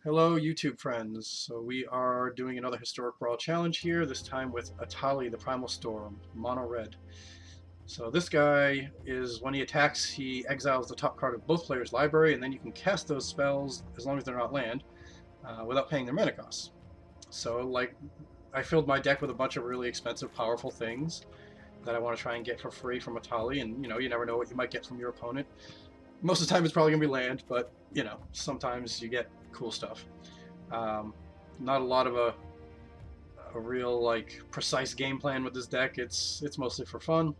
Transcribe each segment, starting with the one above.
Hello, YouTube friends. So we are doing another Historic Brawl challenge here, this time with Etali, the Primal Storm, mono red. So this guy is, when he attacks, he exiles the top card of both players' library, and then you can cast those spells, as long as they're not land, without paying their mana costs. So, like, I filled my deck with a bunch of really expensive, powerful things that I want to try and get for free from Etali, and, you never know what you might get from your opponent. Most of the time it's probably going to be land, but, sometimes you get cool stuff. Um, Not a lot of a real like precise game plan with this deck. It's mostly for fun.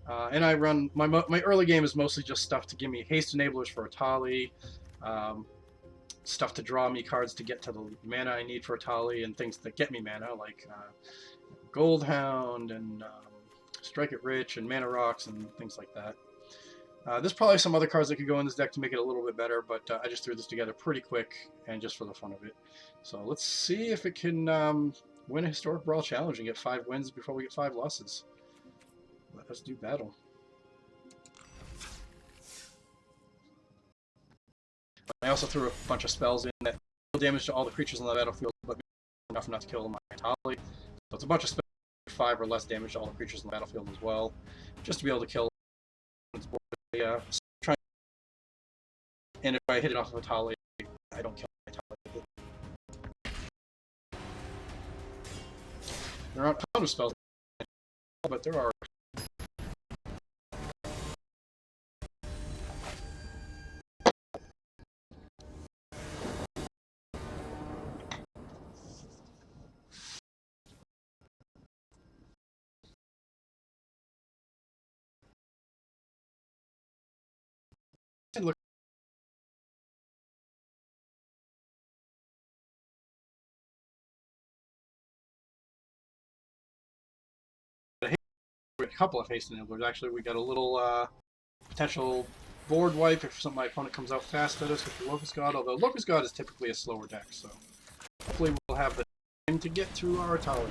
And I run my early game is mostly just stuff to give me haste enablers for Etali, um, stuff to draw me cards to get to the mana I need for Etali, and things that get me mana like Gold Hound and Strike It Rich and Mana Rocks and things like that. There's probably some other cards that could go in this deck to make it a little bit better, but I just threw this together pretty quick and just for the fun of it. So let's see if it can win a Historic Brawl Challenge and get 5 wins before we get 5 losses. Let us do battle. I also threw a bunch of spells in that deal damage to all the creatures on the battlefield, but enough not to kill my Etali. So it's a bunch of spells, 5 or less damage to all the creatures on the battlefield as well, just to be able to kill. Yeah, and if I hit it off of Etali, I don't kill Etali. There aren't a ton of spells, but there are. Look, a couple of haste enablers. Actually, we got a little potential board wipe if my opponent comes out fast at us with the Locust God, although Locust God is typically a slower deck, so hopefully we'll have the time to get through our Etali.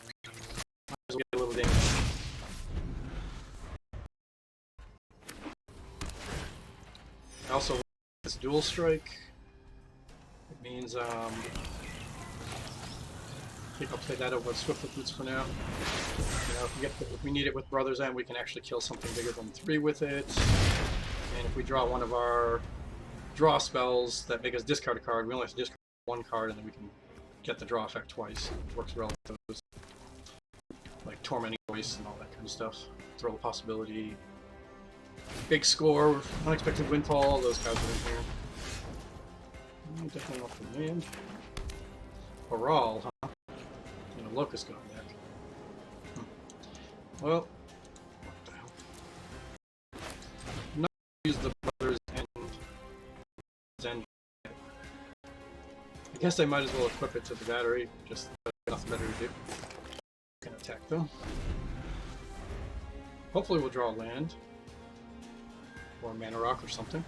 Might as well get a little damage. Also, this dual strike. It means I think I'll play that over with Swiftfoot Boots for now. If we need it with Brother's End, we can actually kill something bigger than 3 with it. And if we draw one of our draw spells that make us discard a card, we only have to discard 1 card, and then we can get the draw effect twice. It works well with those, like Tormenting Voice and all that kind of stuff. Throw the Possibility, Big Score, Unexpected Windfall, all those cards are in here. Definitely not the land. Brawl, huh? And a Locust God deck. Well, what the hell? Not use the Brothers End. I guess I might as well equip it to the battery, just nothing better to do. Can attack though. Hopefully we'll draw a land. Or a Mana Rock or something.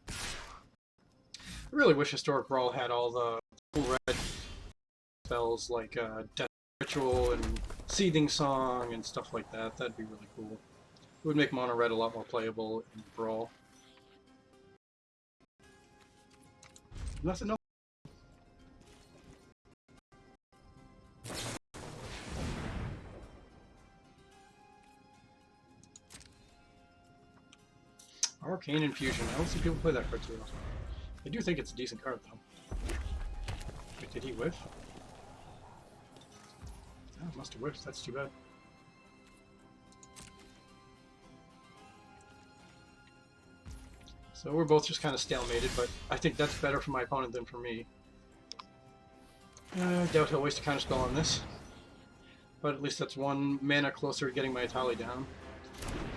I really wish Historic Brawl had all the cool red spells like Death Ritual and Seething Song and stuff like that. That'd be really cool. It would make mono red a lot more playable in Brawl. Nothing else. Arcane Infusion. I don't see people play that card too often. I do think it's a decent card though. Wait, did he whiff? Oh, must have whiffed. That's too bad. So we're both just kind of stalemated, but I think that's better for my opponent than for me. I doubt he'll waste a counterspell on this. But at least that's 1 mana closer to getting my Etali down.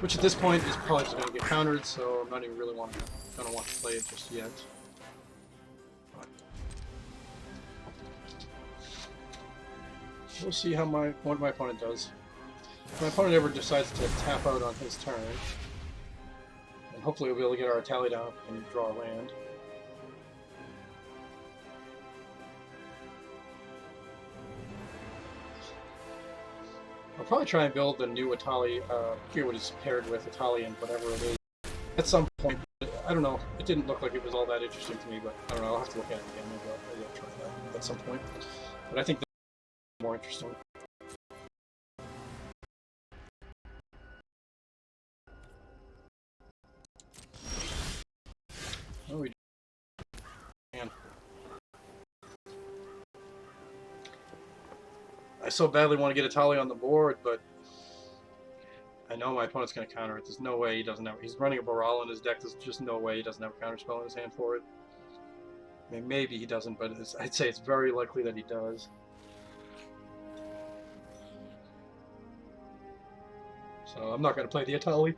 Which at this point is probably just going to get countered, so I'm not even really going to want to play it just yet. But we'll see what my opponent does. If my opponent ever decides to tap out on his turn, and hopefully we'll be able to get our Etali down and draw a land. I'll probably try and build the new Etali, I forget what he's paired with, Etali and whatever it is, at some point. I don't know, it didn't look like it was all that interesting to me, but I don't know, I'll have to look at it again, maybe I'll try that at some point. But I think this is more interesting. Oh, we man. I so badly want to get Etali on the board, but I know my opponent's going to counter it. There's no way he doesn't have. He's running a Brawl in his deck. There's just no way he doesn't have a counter spell in his hand for it. I mean, maybe he doesn't, but I'd say it's very likely that he does. So I'm not going to play the Etali.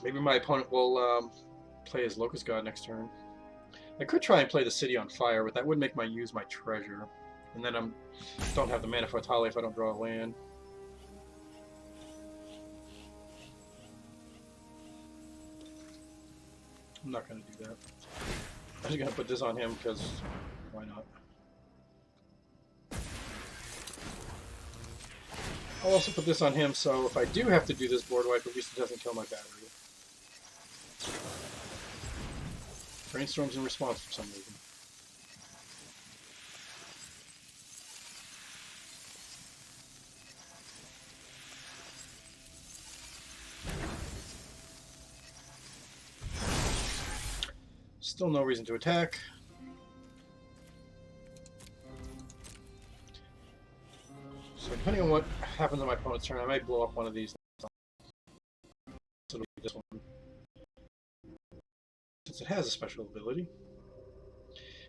Maybe my opponent will play his Locust God next turn. I could try and play the City on Fire, but that would make my use my treasure. And then I don't have the mana for Etali if I don't draw a land. I'm not going to do that. I'm just going to put this on him because why not? I'll also put this on him so if I do have to do this board wipe, at least it doesn't kill my battery. Brainstorms in response for some reason. Still no reason to attack. So depending on what happens on my opponent's turn, I might blow up one of these. So it'll be this one. Since it has a special ability.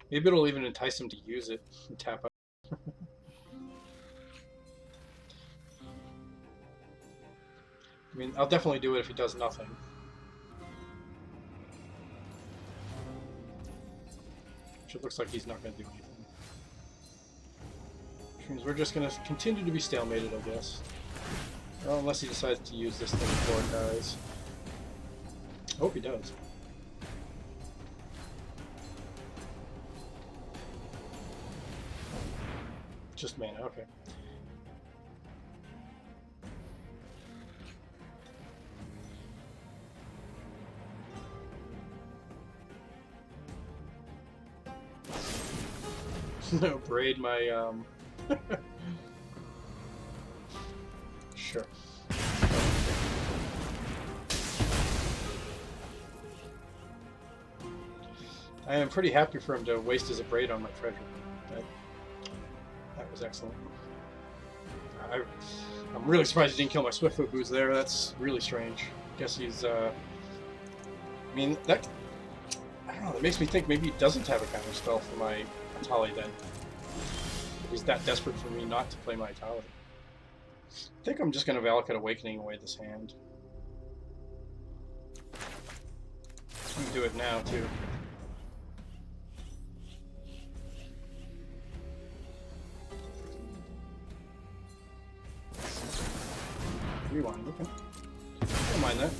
Maybe it'll even entice him to use it and tap out. I mean, I'll definitely do it if he does nothing. Which it looks like he's not going to do anything. Which means we're just going to continue to be stalemated, I guess. Well, unless he decides to use this thing before it dies. I hope he does. Just mana, okay. No, braid my, Sure. I am pretty happy for him to waste his braid on my treasure. That was excellent. I'm really surprised he didn't kill my Swiftfoot who's there. That's really strange. Guess he's, I mean, that, I don't know, that makes me think maybe he doesn't have a counter spell for my Etali then. If he's that desperate for me not to play my Etali. I think I'm just going to Valakut Awakening away this hand. I can do it now, too. Rewind, okay. Don't mind that.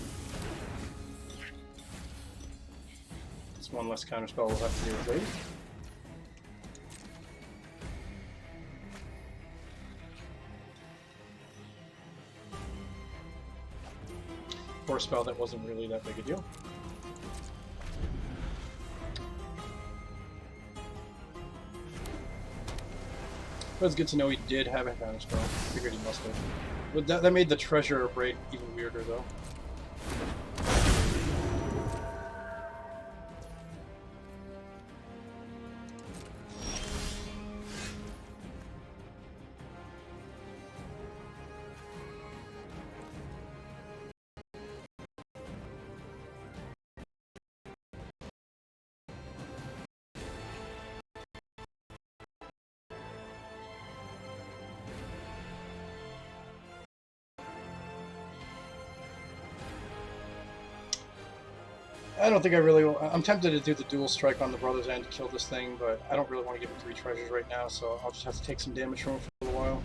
It's one less counterspell we'll have to deal with later. For a spell that wasn't really that big a deal. But it's good to know he did have a counterspell. Figured he must have. But that made the treasure braid even weirder, though. I don't think I really will. I'm tempted to do the dual strike on the brother's end to kill this thing, but I don't really want to give him 3 treasures right now, so I'll just have to take some damage from him for a little while.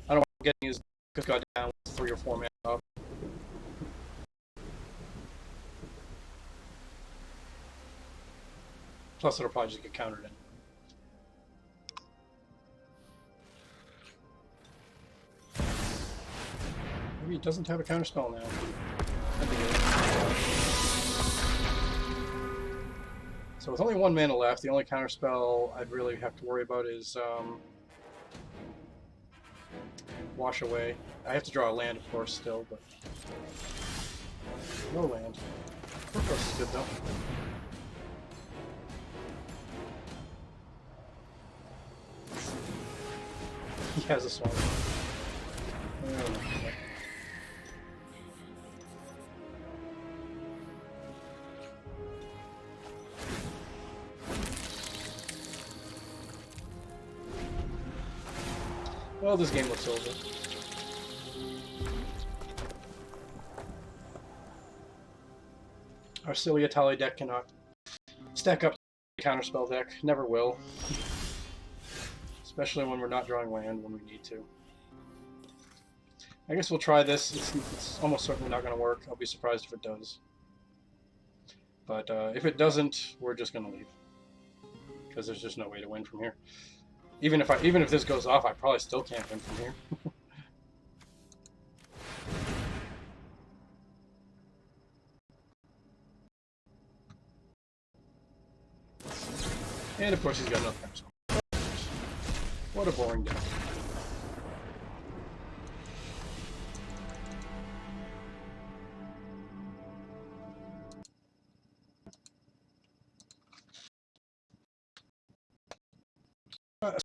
I don't want him getting his god down with 3 or 4 mana up. Plus, it'll probably just get countered in. Maybe he doesn't have a counterspell now. So with only 1 mana left, the only counterspell I'd really have to worry about is Wash Away. I have to draw a land, of course, still, but no land. Purpose is good though. He has a swamp. Well, this game looks over. Our silly Etali deck cannot stack up to the counterspell deck. Never will. Especially when we're not drawing land when we need to. I guess we'll try this. It's almost certainly not going to work. I'll be surprised if it does. But if it doesn't, we're just going to leave. Because there's just no way to win from here. Even if this goes off, I probably still can't win from here. And of course he's got enough counterspell. What a boring deck.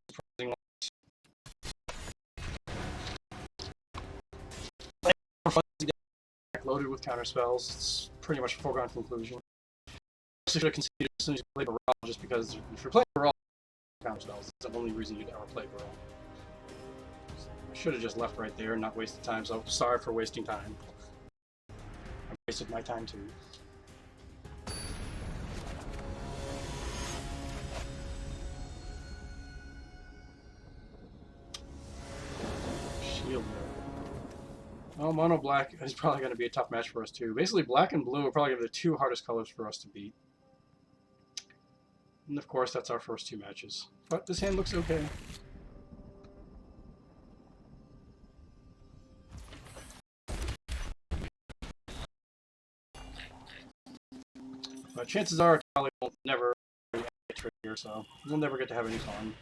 Surprising. Loaded with counterspells. It's pretty much a foregone conclusion. I should have conceded as soon as you play Brawl, just because if you're playing Brawl, counterspells. That's the only reason you'd ever play Brawl. I should have just left right there and not wasted time, so sorry for wasting time. I wasted my time too. Shield. Oh, mono black is probably going to be a tough match for us too. Basically, black and blue are probably the 2 hardest colors for us to beat. And of course, that's our first 2 matches. But this hand looks okay. But chances are, Etali will never get trigger, so we'll never get to have any fun.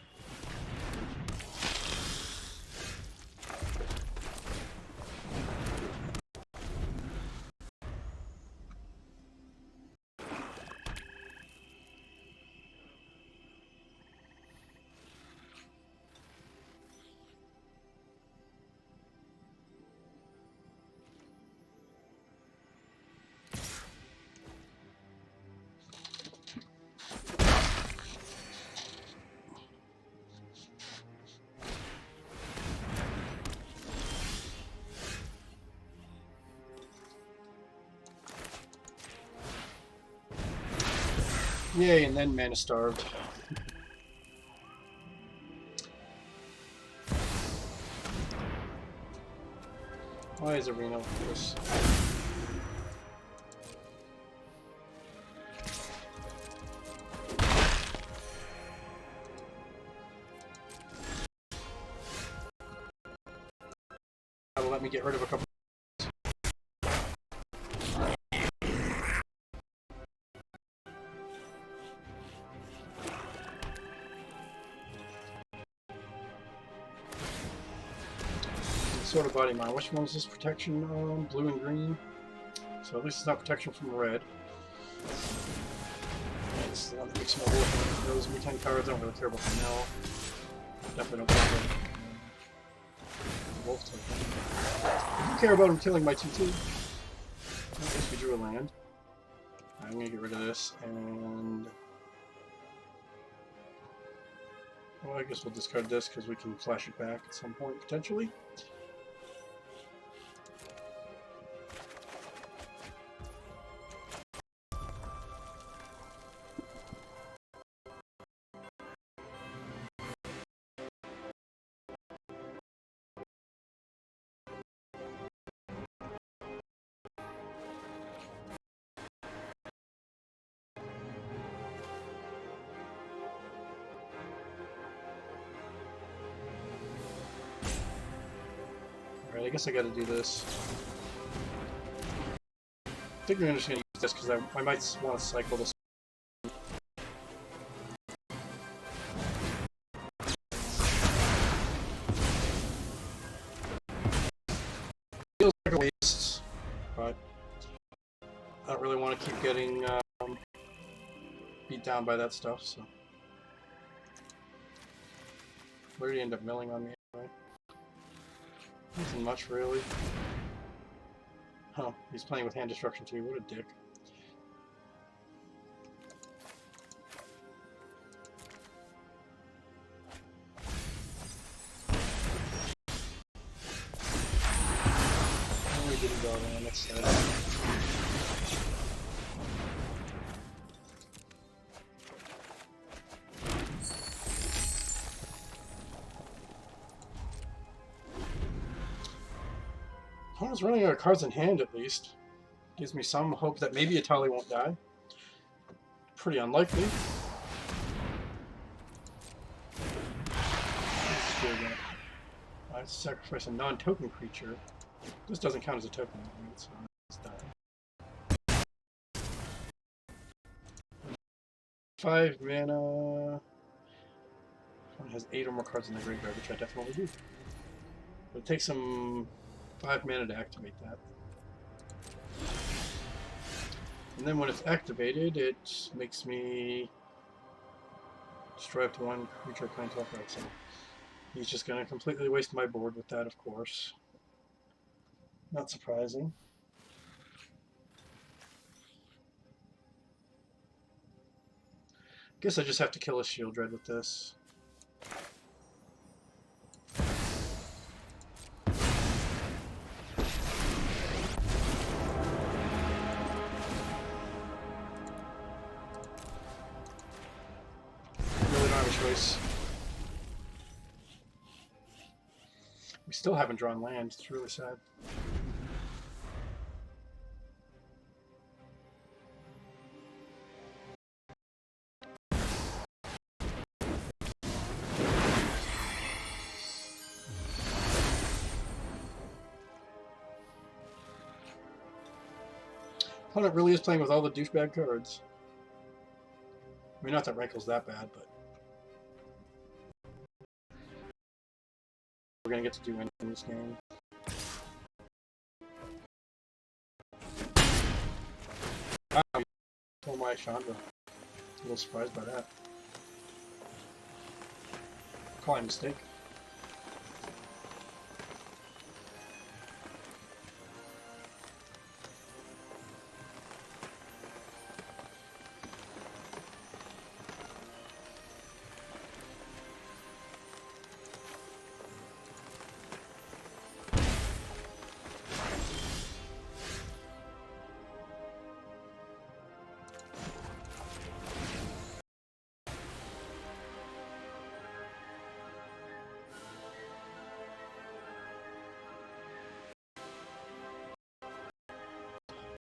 Yay, and then mana starved. Why is Arena like this? That'll let me get rid of a couple. Sort of body mine. Which one is this protection? Blue and green. So at least it's not protection from red. It's the one that makes me wolf. Those me 10 cards. I don't really care about the mill. Definitely don't care about wolf token. I do care about him killing my 2/2. I guess we drew a land. I'm gonna get rid of this and. Well, I guess we'll discard this because we can flash it back at some point potentially. Alright, I guess I gotta do this. I think I'm just gonna use this because I might want to cycle this. Feels like a waste, but I don't really want to keep getting beat down by that stuff, so. Where did he end up milling on me anyway? Nothing much, really. Oh, he's playing with hand destruction too. What a dick. Oh, he didn't go on the next side. Opponent's running out of cards in hand, at least. Gives me some hope that maybe Etali won't die. Pretty unlikely. I have to sacrifice a non-token creature. This doesn't count as a token, right? So it's die. 5 mana. One has 8 or more cards in the graveyard, which I definitely do. But it takes some 5 mana to activate that. And then when it's activated, it makes me destroy up to 1 creature planeswalker. So he's just going to completely waste my board with that, of course. Not surprising. Guess I just have to kill a Shield Dread with this. Choice. We still haven't drawn land. It's really sad. Opponent really is playing with all the douchebag cards. I mean, not that Rankle's that bad, but we're gonna get to do anything in this game. Wow, oh my Chandra. A little surprised by that. Calling a mistake.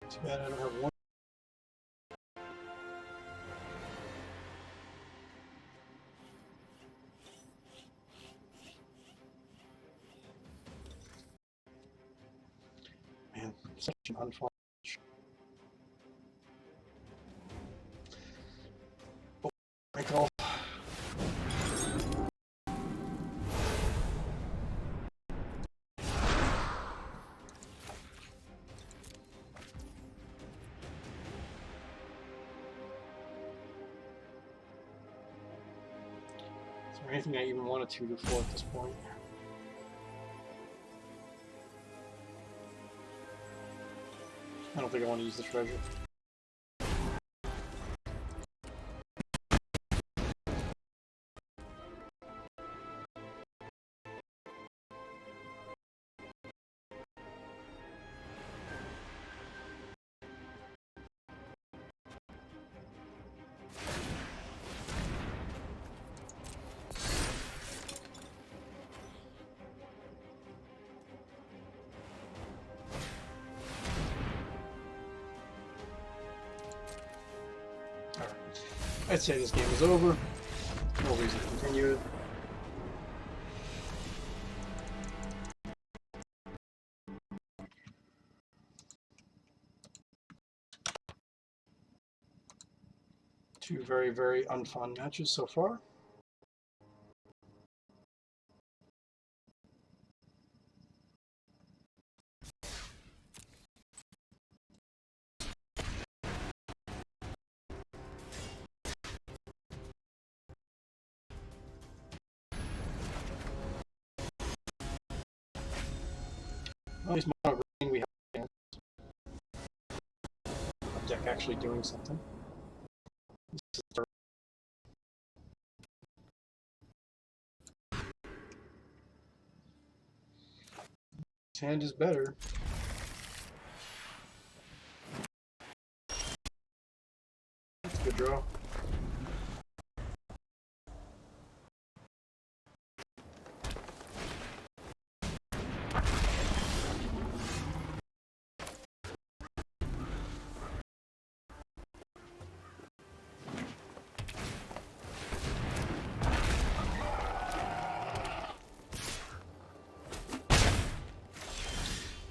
Too bad I don't have one. Man, such an unfun. Oh, Michael. Is there anything I even want to 2-4 at this point? I don't think I want to use the treasure. I'd say this game is over. No reason to continue it. Two very, very unfun matches so far. At least mono green we have a deck actually doing something. This hand is better. That's a good draw.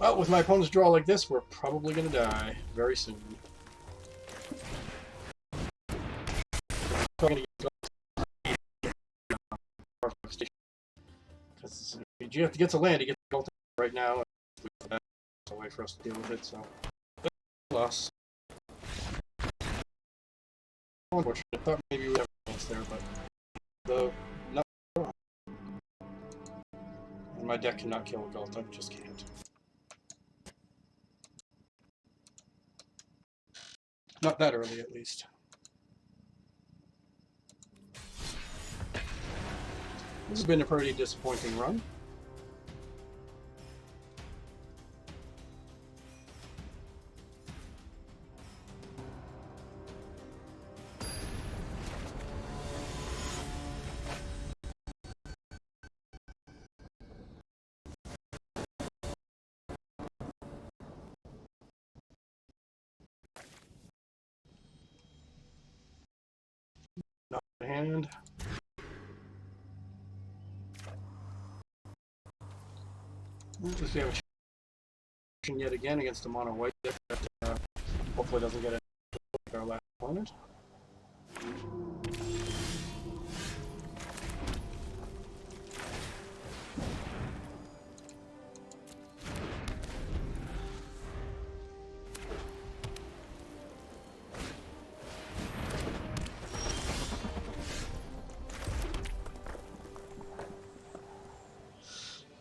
Well, with my opponent's draw like this, we're probably going to die very soon. Because you have to get to land, you get to right now. That's a way for us to deal with it, so. Loss. Unfortunate. I thought maybe we would have a chance there, but the no. And my deck cannot kill a Gulta, just can't. Not that early, at least. This has been a pretty disappointing run. Not in hand. Let's see, have a yet again against the mono white deck that hopefully doesn't get it like our last opponent.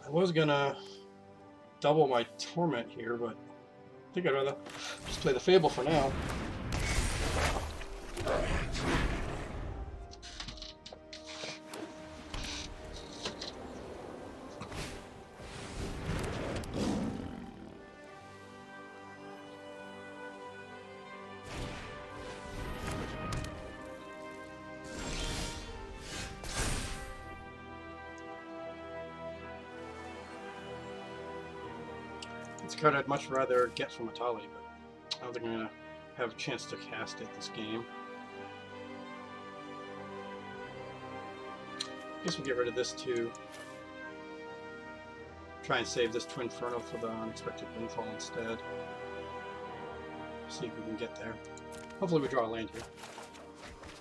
I was gonna double my Torment here, but I think I'd rather just play the Fable for now. It's a card I'd much rather get from Etali, but I don't think I'm going to have a chance to cast it this game. I guess we'll get rid of this too. Try and save this Twinferno for the unexpected windfall instead. See if we can get there. Hopefully we draw a land here.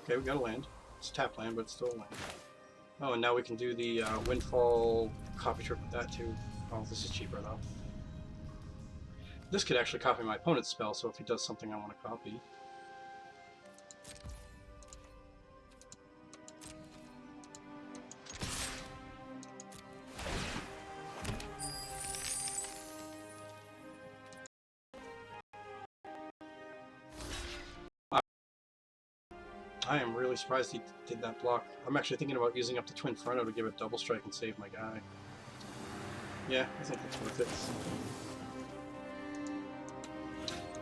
Okay, we got a land. It's a tap land, but it's still a land. Oh, and now we can do the windfall copy trick with that too. Oh, this is cheaper though. This could actually copy my opponent's spell, so if he does something I want to copy. I am really surprised he did that block. I'm actually thinking about using up the Twinferno to give it double strike and save my guy. Yeah, I think it's worth it.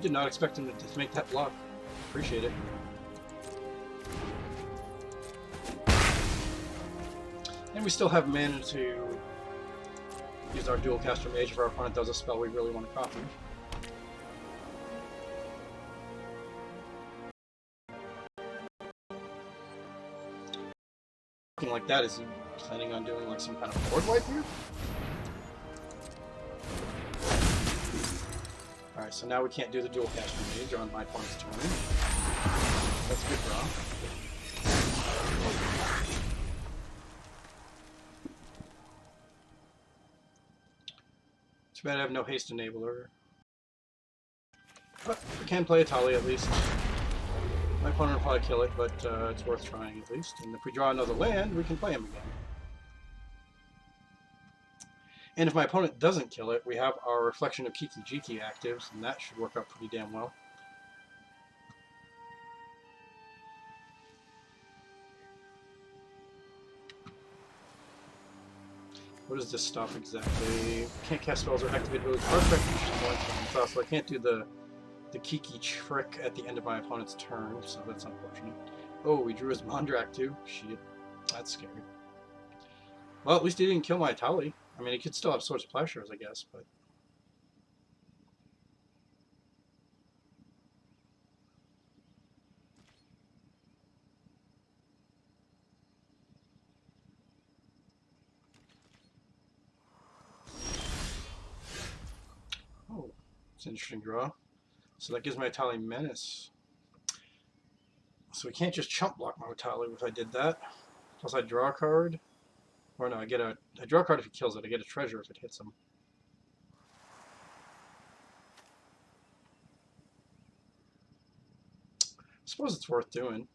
Did not expect him to make that block. Appreciate it. And we still have mana to use our dual caster mage if our opponent does a spell we really want to copy. Looking like that, is he planning on doing like some kind of board wipe here? Alright, so now we can't do the dual caster mage on my opponent's turn. That's a good draw. Too bad I have no haste enabler. But we can play Etali at least. My opponent will probably kill it, but it's worth trying at least. And if we draw another land, we can play him again. And if my opponent doesn't kill it, we have our Reflection of Kiki-Jiki actives, and that should work out pretty damn well. What does this stop exactly? Can't cast spells or activate abilities. Card effect, so I can't do the Kiki trick at the end of my opponent's turn, so that's unfortunate. Oh, we drew his Mondrak too. Shit, that's scary. Well, at least he didn't kill my Etali. I mean, he could still have Swords of Plowshares, I guess, but... Oh, it's an interesting draw. So that gives my Etali Menace. So we can't just chump block my Etali if I did that. Plus I draw a card. Or no, I draw a card if he kills it. I get a treasure if it hits him. I suppose it's worth doing.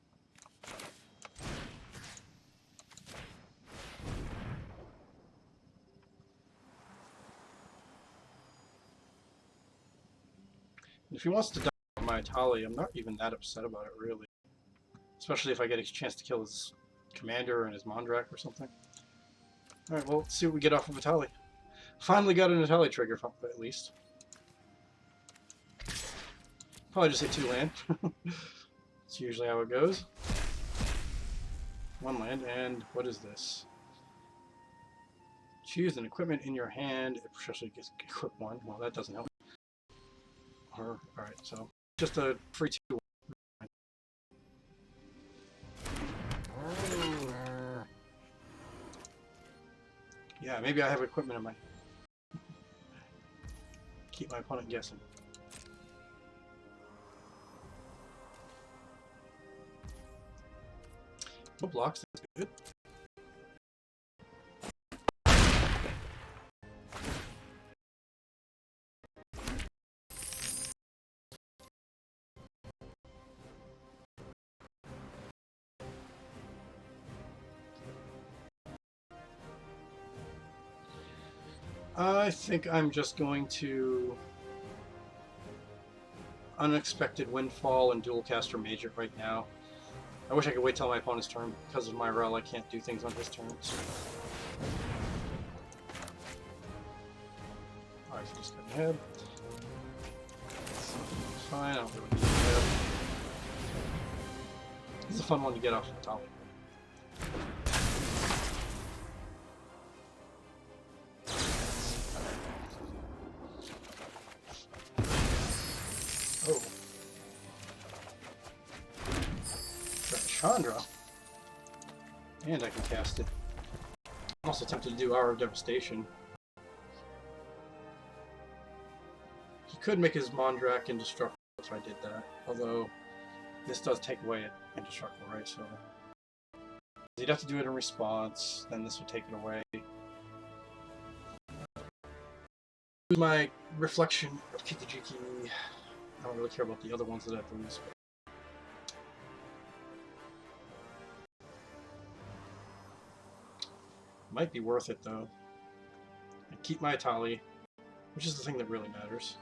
If he wants to die with my Etali, I'm not even that upset about it, really. Especially if I get a chance to kill his commander and his Mondrak or something. Alright, well, let's see what we get off of Etali. Finally got an Etali trigger, at least. Probably just hit 2 land. That's usually how it goes. 1 land, and what is this? Choose an equipment in your hand. It especially gets equip 1. Well, that doesn't help. Alright, so just a free 2. Yeah, maybe I have equipment in my... Keep my opponent guessing. No blocks, that's good. I think I'm just going to Unexpected Windfall and Dual Caster Mage it right now. I wish I could wait till my opponent's turn. Because of my rel, I can't do things on his turns. Alright, so just get ahead. Fine, I don't really need that. This is a fun one to get off the top. Oh. Got Chandra. And I can cast it. I'm also tempted to do Hour of Devastation. He could make his Mondrak indestructible if I did that. Although, this does take away it indestructible, right? So he'd have to do it in response, then this would take it away. My Reflection of Kiki-Jiki. I don't really care about the other ones that I lose. Might be worth it though. I keep my Etali, which is the thing that really matters.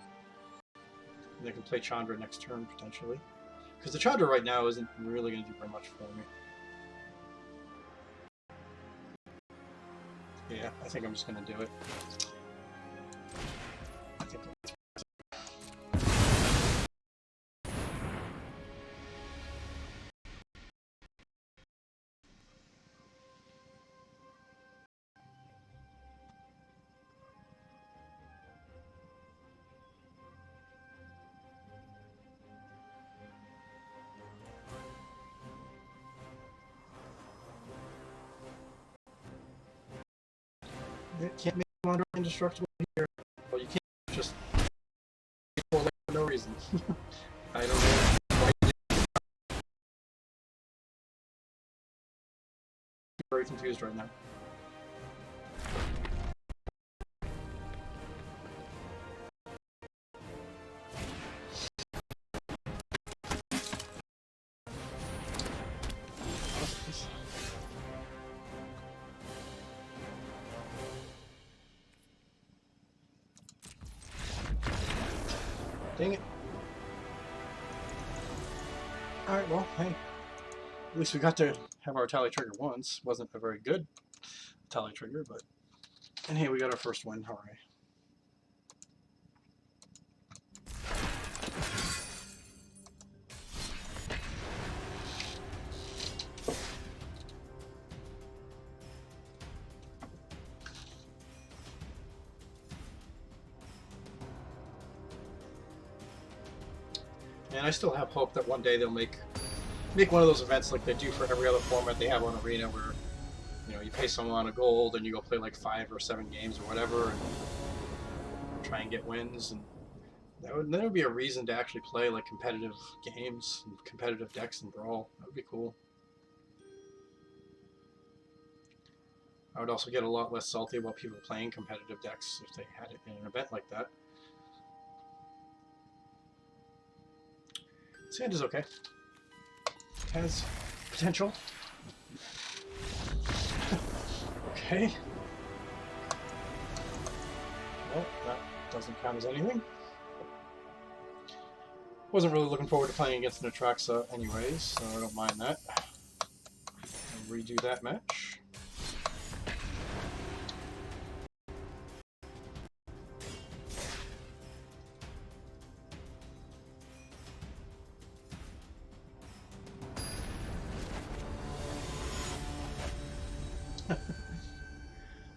And I can play Chandra next turn potentially. Because the Chandra right now isn't really going to do very much for me. Yeah, I think I'm just going to do it. I think it can't make Mondrak indestructible here. Well, you can't just for no reason. I don't know why you did. I'm very confused right now. Dang it. Alright, well, hey. At least we got to have our Etali trigger once. Wasn't a very good Etali trigger, but... And hey, we got our first win. Hooray. And I still have hope that one day they'll make one of those events like they do for every other format they have on Arena, where you pay someone a gold and you go play like 5 or 7 games or whatever, and try and get wins. And that would be a reason to actually play like competitive games and competitive decks in Brawl. That would be cool. I would also get a lot less salty about people playing competitive decks if they had it in an event like that. Sand is okay. It has potential. Okay. Well, that doesn't count as anything. Wasn't really looking forward to playing against Natraxa anyways, so I don't mind that. I'll redo that match.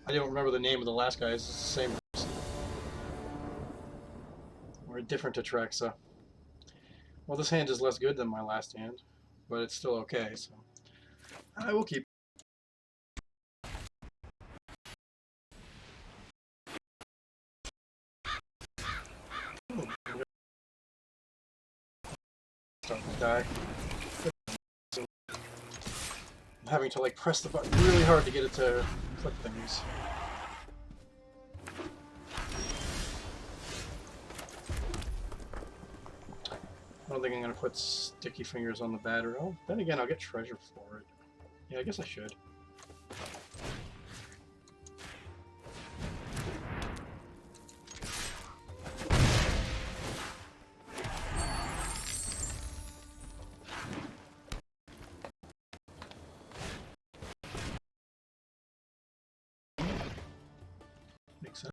I don't remember the name of the last guy. It's the same person. Or a different Atraxa. Well, this hand is less good than my last hand, but it's still okay, so I will keep. Start to die. I'm having to like press the button really hard to get it to click things. I don't think I'm going to put sticky fingers on the battery. Oh, then again, I'll get treasure for it. Yeah, I guess I should. Makes sense.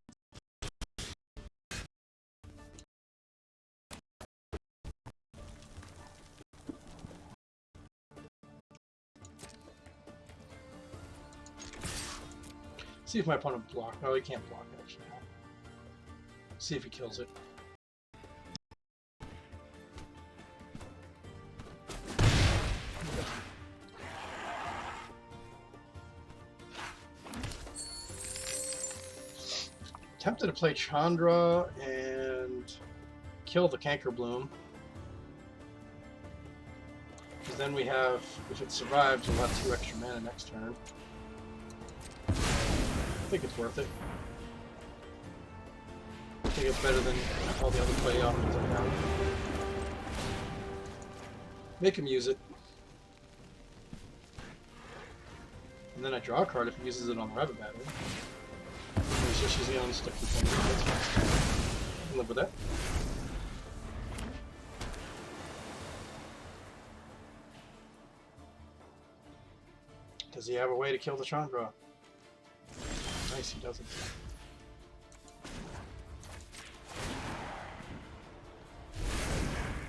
See if my opponent block. Oh, he can't block it actually. See if he kills it. Tempted to play Chandra and kill the Canker Bloom. Because then we have, if it survives, we'll have 2 extra mana next turn. I think it's worth it. I think it's better than all the other play options I have. Make him use it. And then I draw a card if he uses it on the rabbit battery. He's just using it on the stick thing. That's fine. I can live with that. Does he have a way to kill the Chandra? Nice, he doesn't.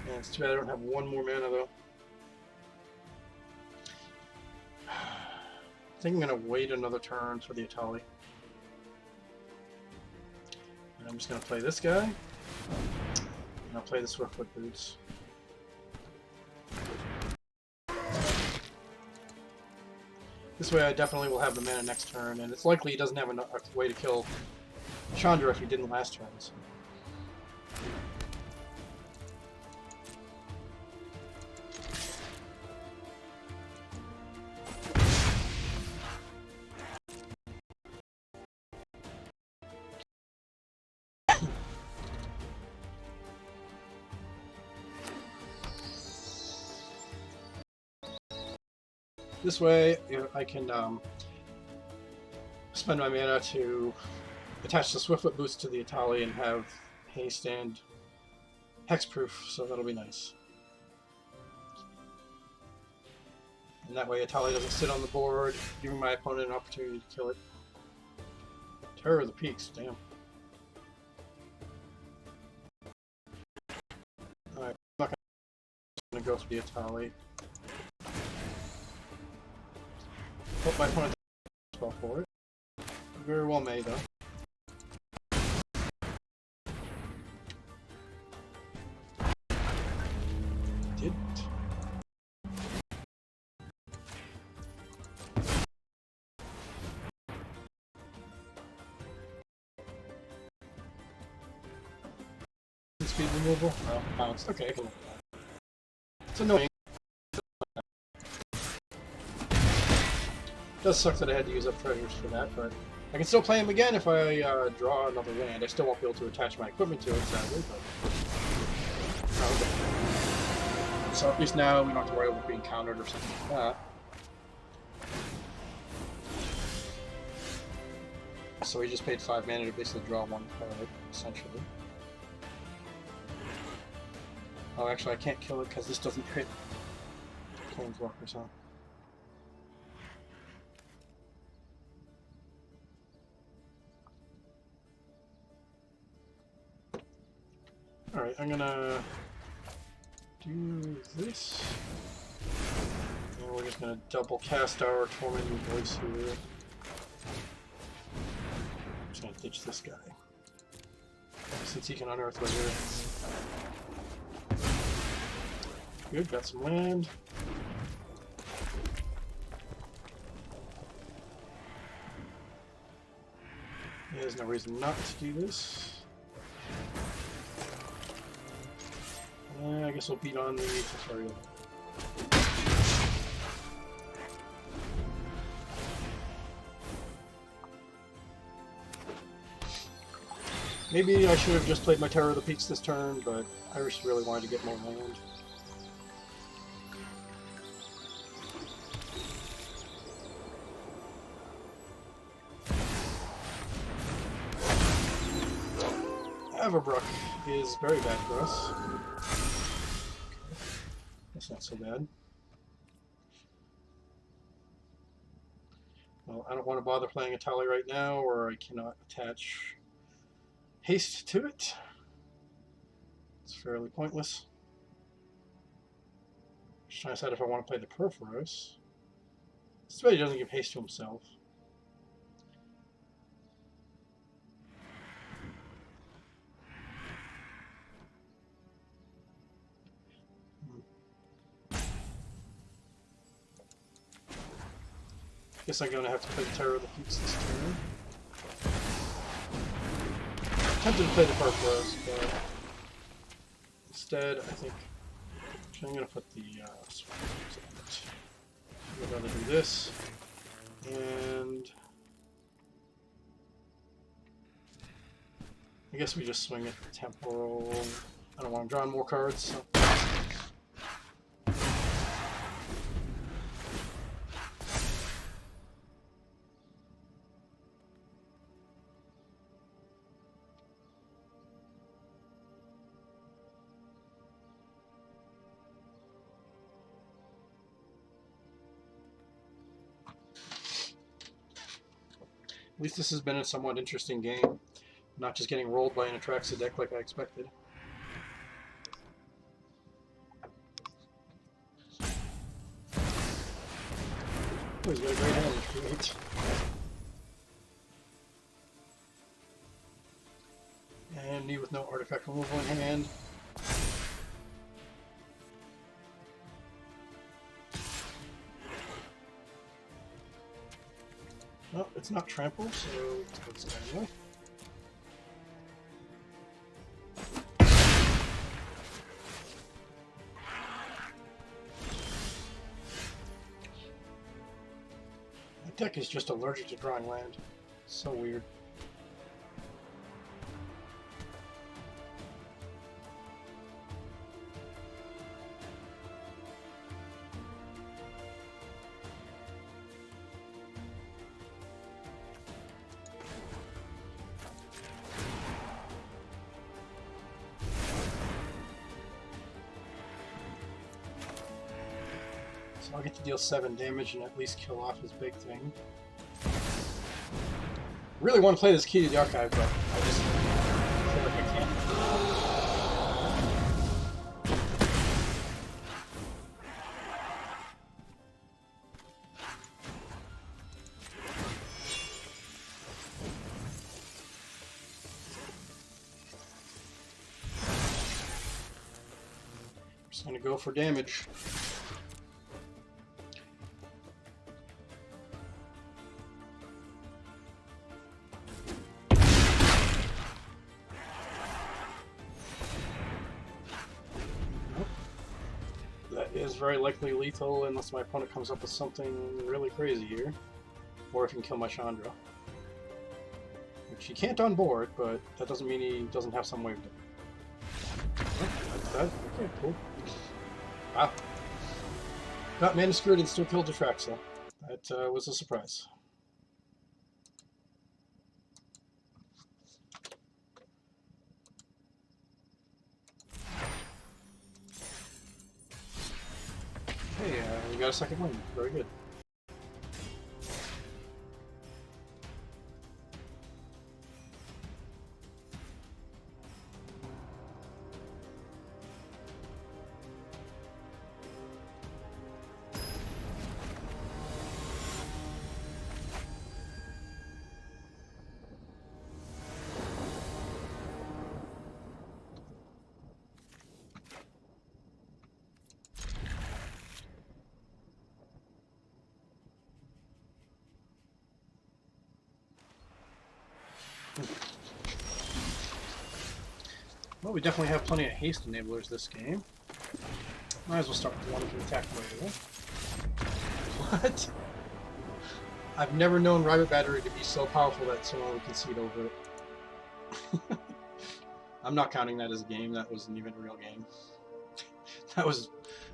Yeah, it's too bad I don't have 1 more mana though. I think I'm going to wait another turn for the Etali. And I'm just going to play this guy. And I'll play the Swiftfoot Boots. This way I definitely will have the mana next turn, and it's likely he doesn't have a way to kill Chandra if he didn't last turn. So. This way, I can spend my mana to attach the Swiftfoot Boots to the Etali and have haste and hexproof, so that'll be nice. And that way Etali doesn't sit on the board, giving my opponent an opportunity to kill it. Terror of the Peaks, damn. Alright, I'm not gonna go for the Etali. Hope my opponent doesn't spell for it. Very well made, though. Didn't. Speed removal? Oh, bounced. Okay, I can look at that. It's annoying. It does suck that I had to use up treasures for that, but I can still play him again if I draw another land. I still won't be able to attach my equipment to it, sadly, but... Oh, okay. So at least now we don't have to worry about being countered or something like that. So we just paid 5 mana to basically draw 1 card, essentially. Oh, actually I can't kill it because this doesn't hit Planeswalkers, huh? Alright, I'm gonna do this. And we're just gonna double cast our Tormenting Voice here. I'm just gonna ditch this guy. Since he can unearth right here. Good, got some land. There's no reason not to do this. I guess we'll beat on the tutorial. Maybe I should have just played my Terror of the Peaks this turn, but I just really wanted to get more land. Everbrook is very bad for us. That's not so bad. Well, I don't want to bother playing Etali right now, or I cannot attach haste to it. It's fairly pointless. Just trying to decide if I want to play the Perforos. This way he doesn't give haste to himself. Guess I'm going to have to play the Terror of the Peaks this turn. I'm tempted to play the Perforos, but instead I think I'm going to put the I'd rather do this, and I guess we just swing it temporal. I don't want to draw more cards. So. At least this has been a somewhat interesting game. Not just getting rolled by an Atraxa deck like I expected. Oh, he's got a great hand. Great. And me with no artifact removal in hand. Well, it's not trample, so let's put this guy away. My deck is just allergic to drawing land. So weird. So I'll get to deal 7 damage and at least kill off his big thing. Really want to play this Key to the Archive, but I just feel like I can't. Just gonna go for damage. That is very likely lethal unless my opponent comes up with something really crazy here. Or if he can kill my Chandra. Which he can't on board, but that doesn't mean he doesn't have some way of doing it. Oh, that's that. Okay, cool. Wow. Got Mana Screwed and still killed Detraxa. That was a surprise. Hey, we got a second win. Very good. Well, we definitely have plenty of haste enablers this game. Might as well start with the one who can attack right away. What? I've never known Rabbit Battery to be so powerful that someone would concede over it. I'm not counting that as a game. That wasn't even a real game. That was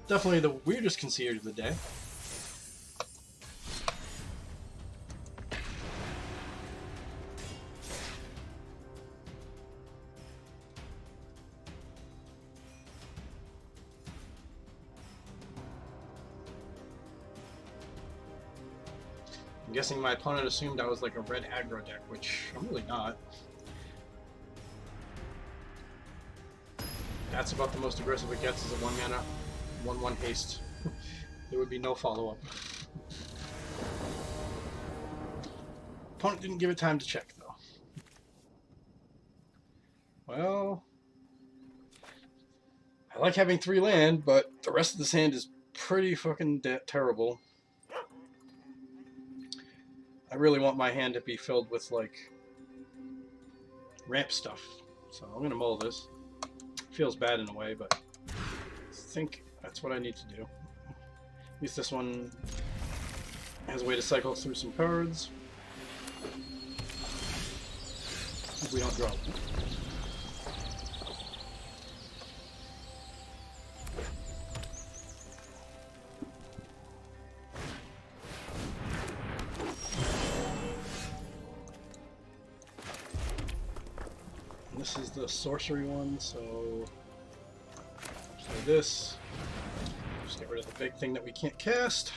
definitely the weirdest concede of the day. I'm guessing my opponent assumed I was like a red aggro deck, which I'm really not. That's about the most aggressive it gets, is a 1 mana, 1/1 haste. There would be no follow-up. Opponent didn't give it time to check, though. Well, I like having 3 land, but the rest of this hand is pretty fucking terrible. I really want my hand to be filled with, like, ramp stuff. So I'm gonna mull this. Feels bad in a way, but I think that's what I need to do. At least this one has a way to cycle through some cards. If we don't draw them. This is the sorcery one, so this. Just get rid of the big thing that we can't cast.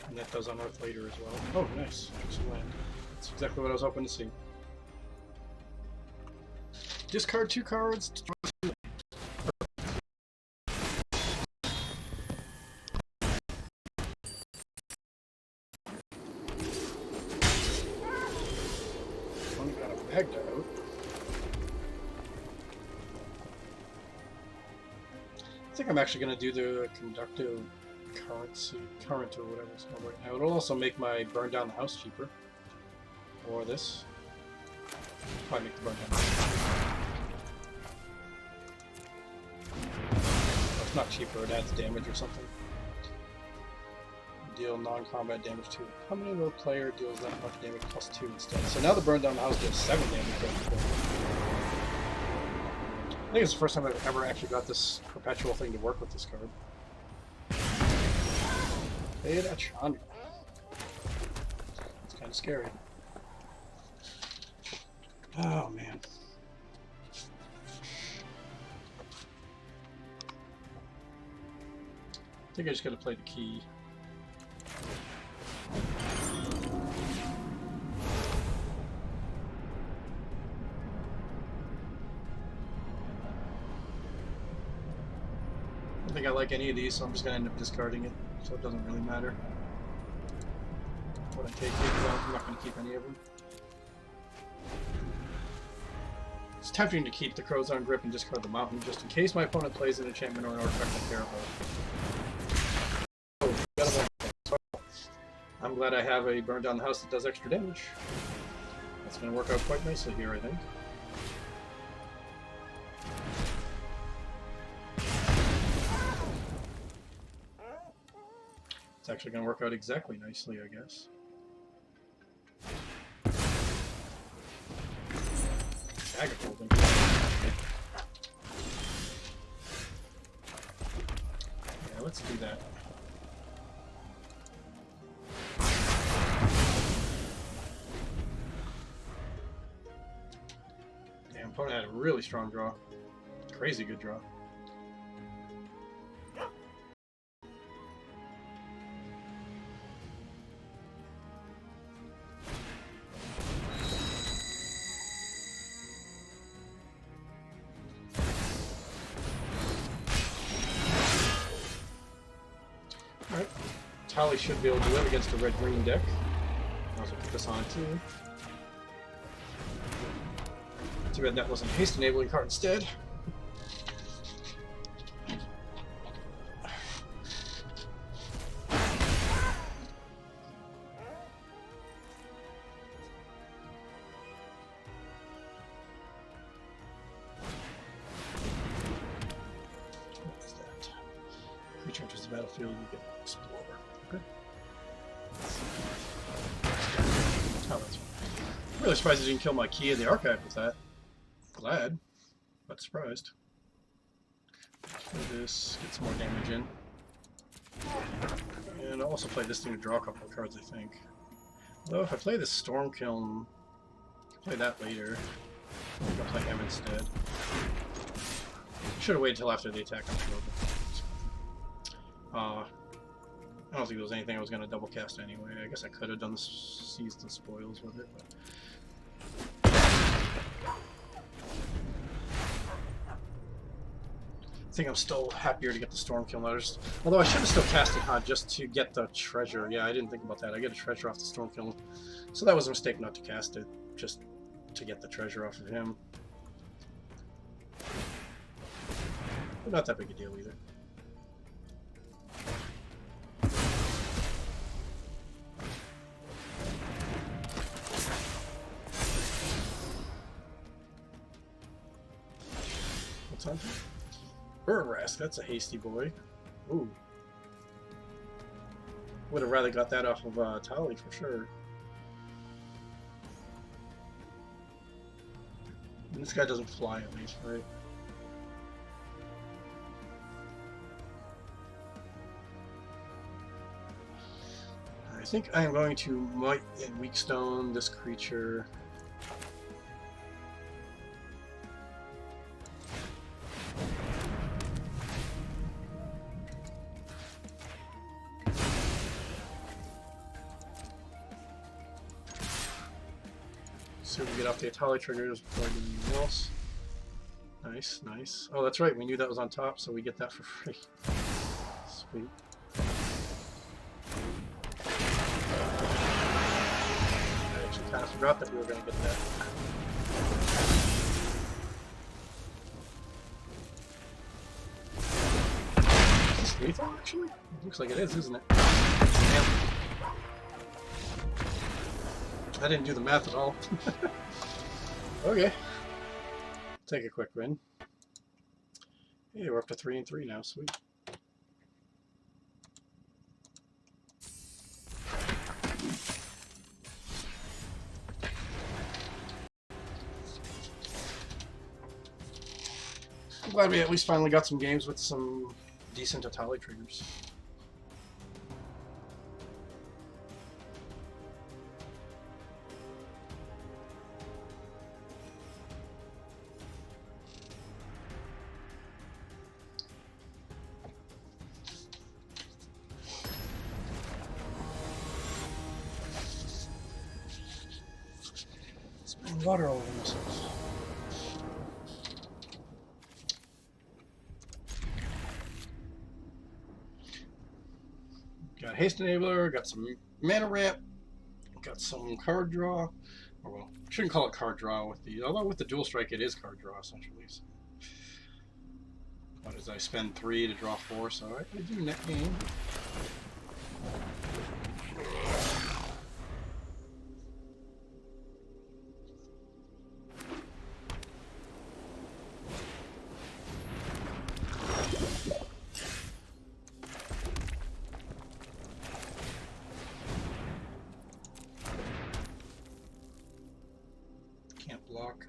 And that does unearth later as well. Oh, nice. Some land. That's exactly what I was hoping to see. Discard 2 cards to draw 2. One got a bagged out. I think I'm actually going to do the conductive current or whatever it's called right now. It'll also make my burn down the house cheaper. Or this. Probably make the burn down the house. Oh, it's not cheaper, it adds damage or something. Deal non-combat damage to a permanent or player deals that much damage plus 2 instead. So now the burn down the house deals 7 damage. I think it's the first time I've ever actually got this perpetual thing to work with this card. Hey, that Chandra. It's kind of scary. Oh, man. think I just gotta play the key. I don't think I like any of these, so I'm just gonna end up discarding it. So it doesn't really matter what I take here, because I'm not gonna keep any of them. It's tempting to keep the Crow's on Grip and discard the Mountain, just in case my opponent plays an enchantment or an artifact I care about. I'm glad I have a Burn Down the House that does extra damage. That's going to work out quite nicely here, I think. It's actually going to work out exactly nicely, I guess. Agriculture. Yeah, let's do that. Damn, opponent had a really strong draw. Crazy good draw. Alright, Etali should be able to win against a red-green deck. I'll also put this on too. Too bad that wasn't a haste enabling card instead. Creature enters the battlefield, you get Explorer. Okay. Oh, that's fine. I'm really surprised he didn't kill my key in the archive with that. Glad, but surprised. Play this, get some more damage in. And I'll also play this thing to draw a couple of cards, I think. Although if I play this Storm Kiln, I can play that later. I think I'll play him instead. Should have waited until after the attack, I'm sure. I don't think there was anything I was going to double cast anyway. I guess I could have done the Seize the Spoils with it, but... I think I'm still happier to get the Storm Kill letters. Although I should have still cast it, huh, just to get the treasure. Yeah, I didn't think about that. I get a treasure off the Storm Kill. So that was a mistake not to cast it, just to get the treasure off of him. But not that big a deal either. What's on here? Burrask, that's a hasty boy. Ooh. Would have rather got that off of Etali for sure. And this guy doesn't fly at least, right? I think I am going to Might and Weakstone this creature. So we get off the Etali triggers before I do anything else. Nice, nice. Oh, that's right. We knew that was on top, so we get that for free. Sweet. I actually kind of forgot that we were going to get that. Is this lethal, actually? It looks like it is, isn't it? Damn. I didn't do the math at all. Okay. Take a quick win. Hey, we're up to 3-3 now. Sweet. I'm glad we at least finally got some games with some decent Etali triggers. Water all over missiles. Got haste enabler, got some mana ramp, got some card draw. Or well, shouldn't call it card draw with the, although with the dual strike it is card draw essentially. So. What is I spend 3 to draw 4, so I do net gain. Can't block.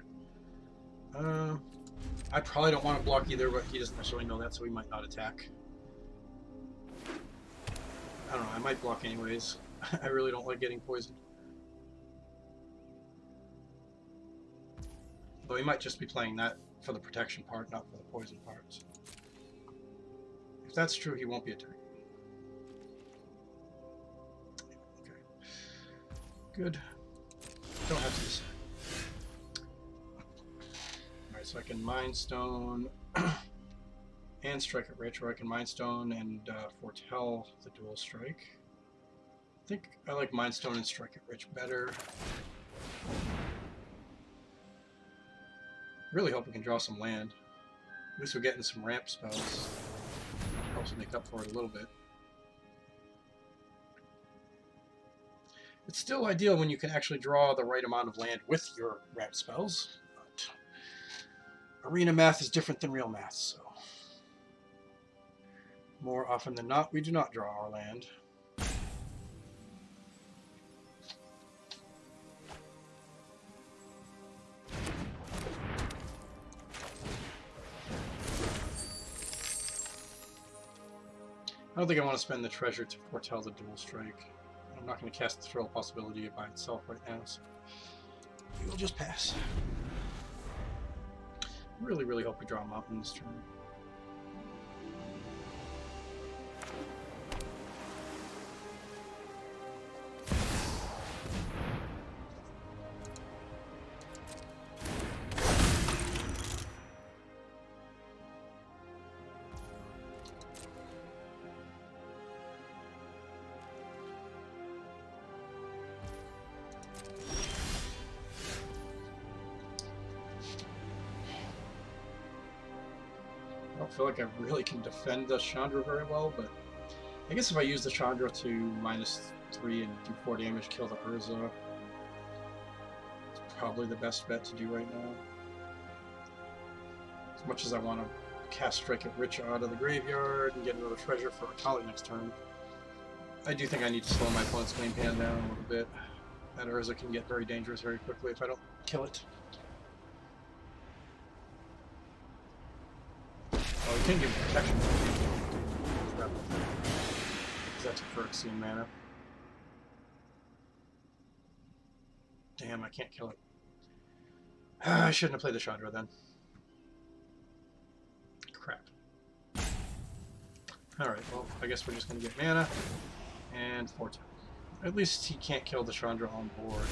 I probably don't want to block either, but he doesn't necessarily know that, so he might not attack. I don't know, I might block anyways. I really don't like getting poisoned. Though he might just be playing that for the protection part, not for the poison part. So. If that's true, he won't be attacking. Okay. Good. Don't have to decide. Alright, so I can Mind Stone and Strike it Rich, or I can Mind Stone and foretell the dual strike. I think I like Mind Stone and Strike it Rich better. Really hope we can draw some land. At least we're getting some ramp spells. Helps make up for it a little bit. It's still ideal when you can actually draw the right amount of land with your ramp spells, but arena math is different than real math, so more often than not, we do not draw our land. I don't think I want to spend the treasure to foretell the dual strike. I'm not going to cast the thrill possibility by itself right now, so we will just pass. Really, really hope we draw a mountain this turn. I don't feel like I really can defend the Chandra very well, but I guess if I use the Chandra to -3 and do 4 damage, kill the Urza, it's probably the best bet to do right now. As much as I want to cast Strike it Rich out of the graveyard and get another treasure for Etali next turn, I do think I need to slow my opponent's game pan down a little bit. That Urza can get very dangerous very quickly if I don't kill it. Oh, we can give protection. That's a Phyrexian mana. Damn, I can't kill it. I shouldn't have played the Chandra then. Crap. Alright, well, I guess we're just going to get mana and foretell. At least he can't kill the Chandra on board.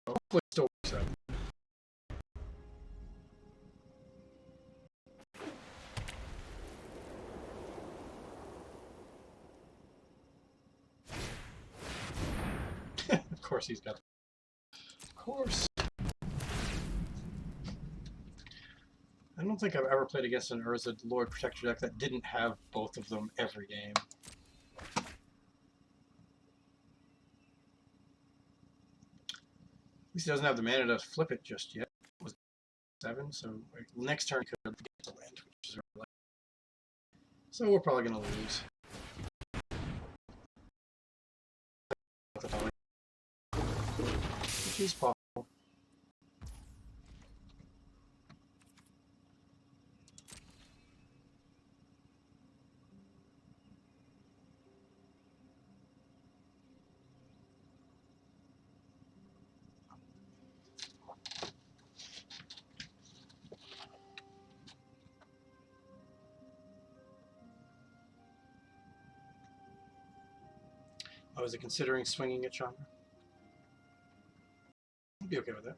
Hopefully it still works out. Of course he's got it. Of course. I don't think I've ever played against an Urza Lord Protector deck that didn't have both of them every game. At least he doesn't have the mana to flip it just yet. It was 7, so like, next turn he could get the land, which is really. So we're probably going to lose. Which is possible. Oh, is he considering swinging at Chandra? I'd be okay with that.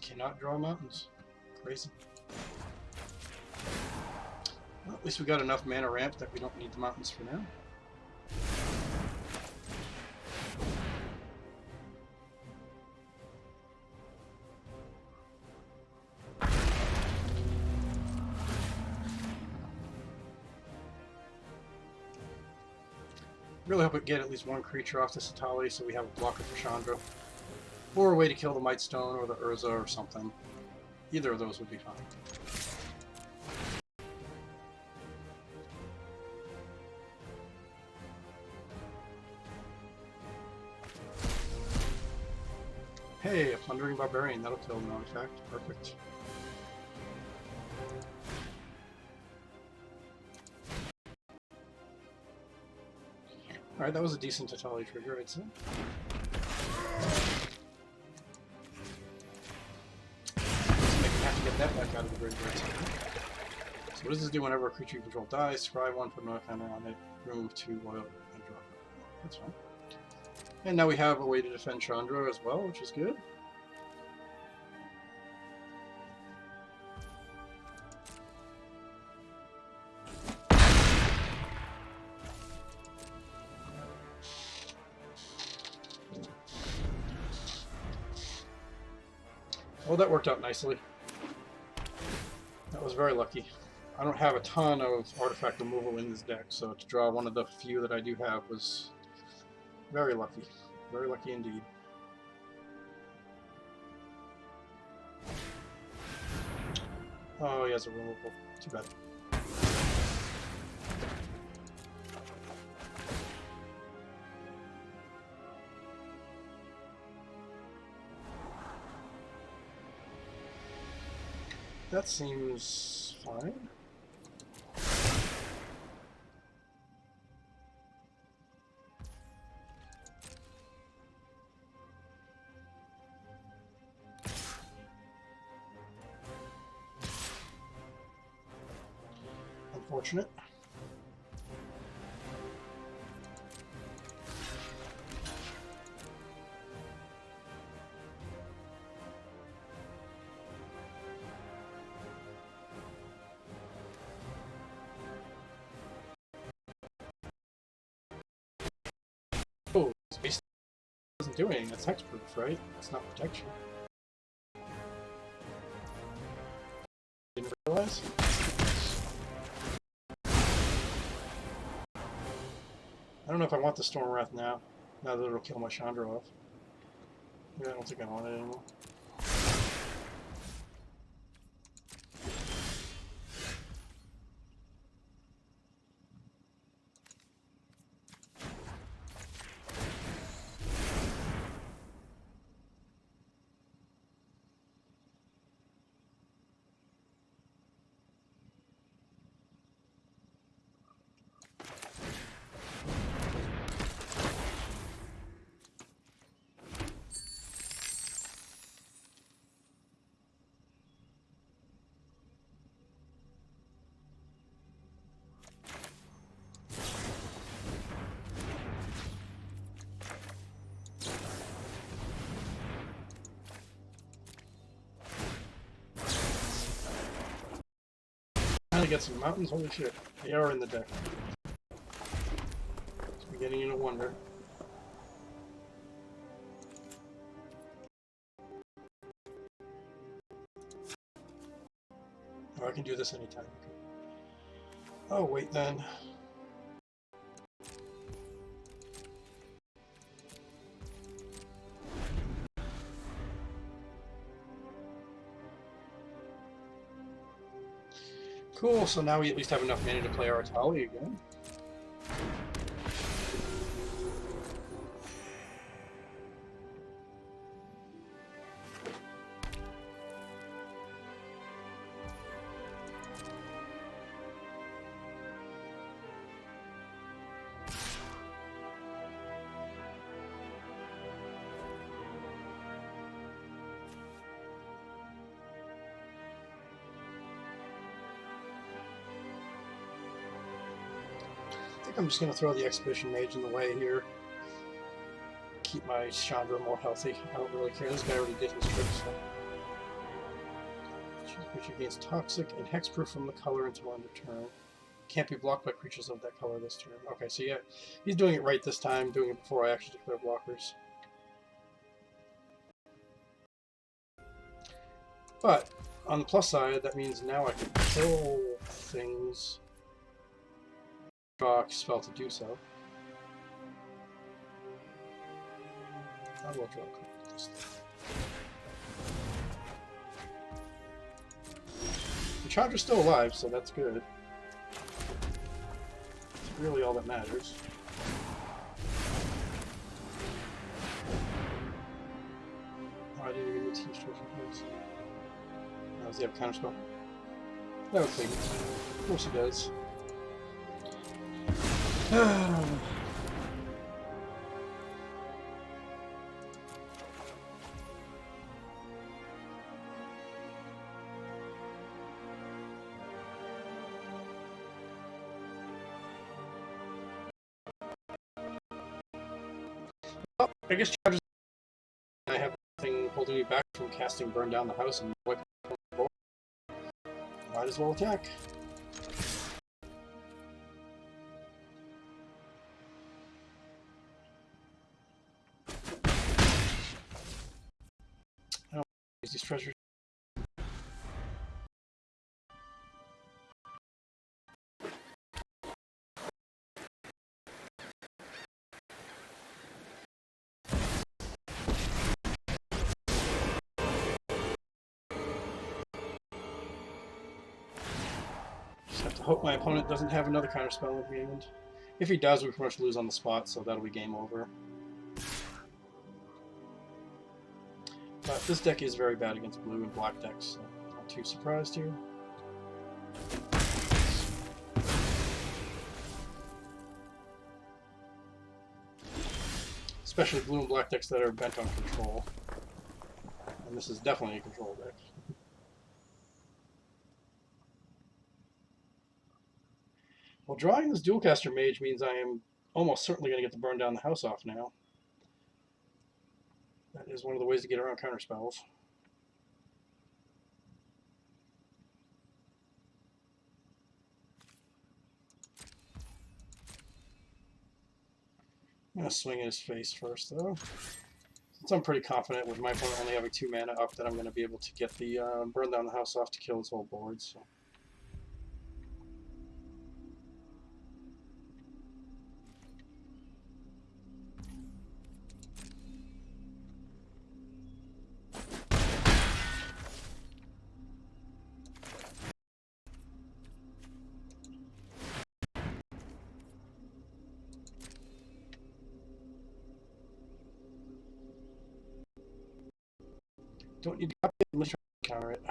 Cannot draw mountains. Crazy. Well, at least we got enough mana ramp that we don't need the mountains for now. Really hope we get at least one creature off this Etali so we have a blocker for Chandra. Or a way to kill the Might Stone or the Urza or something. Either of those would be fine. Hey, a Plundering Barbarian. That'll kill no effect. Perfect. Alright, that was a decent Etali trigger, I'd say. Get that back out of the graveyard. So what does this do whenever a creature you control dies? Scry one, put another counter on it, remove 2 loyal, and drop it. That's fine. And now we have a way to defend Chandra as well, which is good. Well, that worked out nicely. That was very lucky. I don't have a ton of artifact removal in this deck, so to draw one of the few that I do have was very lucky. Very lucky indeed. Oh, he has a removal. Too bad. That seems fine. Unfortunate. Oh, space doesn't do anything. That's hexproof, right? It's not protection. Didn't realize. I don't know if I want the Storm Wrath now that it'll kill my Chandra off. I don't think I want it anymore. Get some mountains. Holy shit, they are in the deck. It's beginning to wonder. Oh, I can do this anytime. Oh, wait then. Cool, so now we at least have enough mana to play our Etali again. think I'm just going to throw the Expedition Mage in the way here. Keep my Chandra more healthy. I don't really care. This guy already did his trick, so. Choose creature gains toxic and hexproof from the color until end of turn. Can't be blocked by creatures of that color this turn. Okay, so yeah, he's doing it right this time, doing it before I actually declare blockers. But, on the plus side, that means now I can kill things. Draw a spell to do so. I will draw a card this time. The Chandra's still alive, so that's good. It's really all that matters. Oh, I didn't even need to use Treasure Place. Does he have a counterspell? No, thing. Of course he does. Well, I guess charges. I have nothing holding me back from casting Burn Down the House and wipe the board. Might as well attack. I don't use these treasures. Just have to hope my opponent doesn't have another counterspell at the end. If he does, we pretty much lose on the spot, so that'll be game over. But this deck is very bad against blue and black decks, so not too surprised here. Especially blue and black decks that are bent on control. And this is definitely a control deck. Well, drawing this Dualcaster Mage means I am almost certainly going to get the Burn Down the House off now. That is one of the ways to get around counterspells. I'm going to swing at his face first, though. Since I'm pretty confident with my opponent only having 2 mana up that I'm going to be able to get the Burn Down the House off to kill his whole board. So. Don't need to copy it unless you're trying to counter it.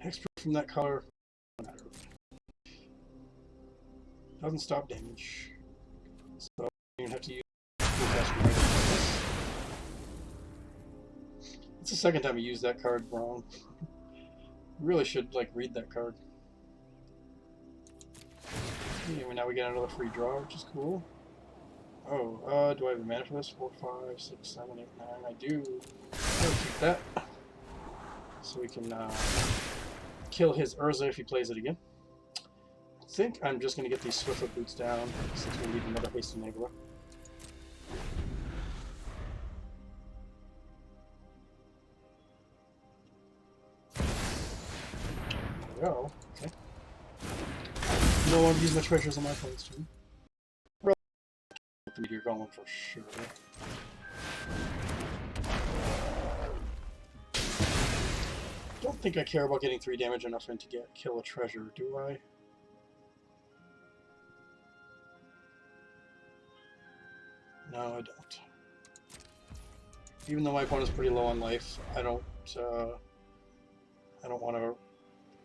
Hexproof from that color doesn't stop damage, so you're gonna have to use. It's the second time I used that card wrong. Really should like read that card. Anyway, now we get another free draw, which is cool. Oh, do I have a mana for this? 4, 5, 6, 7, 8, 9. I do. I'll keep that. So we can kill his Urza if he plays it again. I think I'm just going to get these Swiftfoot Boots down, since we need another Hasty Enabler. There we go. Okay. No longer use my treasures on my opponent's turn. You're going for sure. Don't think I care about getting 3 damage enough in to kill a treasure, do I? No, I don't. Even though my opponent's pretty low on life, I don't want to